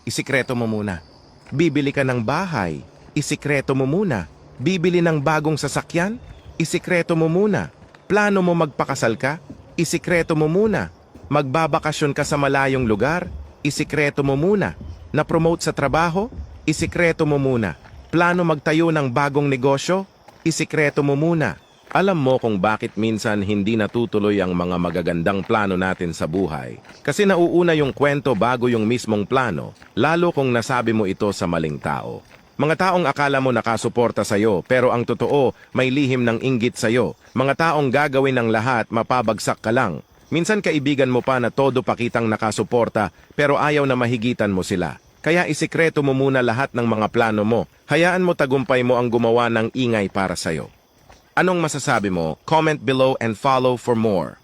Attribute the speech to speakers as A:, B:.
A: Isikreto mo muna. Bibili ka ng bahay, isikreto mo muna. Bibili ng bagong sasakyan, isikreto mo muna. Plano mo magpakasal ka, isikreto mo muna. Magbabakasyon ka sa malayong lugar, isikreto mo muna. Na-promote sa trabaho, isikreto mo muna. Plano magtayo ng bagong negosyo, isikreto mo muna. Alam mo kung bakit minsan hindi natutuloy ang mga magagandang plano natin sa buhay. Kasi nauuna yung kwento bago yung mismong plano, lalo kung nasabi mo ito sa maling tao. Mga taong akala mo nakasuporta sa'yo, pero ang totoo, may lihim ng inggit sa'yo. Mga taong gagawin ng lahat, mapabagsak ka lang. Minsan kaibigan mo pa na todo pakitang nakasuporta, pero ayaw na mahigitan mo sila. Kaya isikreto mo muna lahat ng mga plano mo. Hayaan mo tagumpay mo ang gumawa ng ingay para sa'yo. Anong masasabi mo? Comment below and follow for more.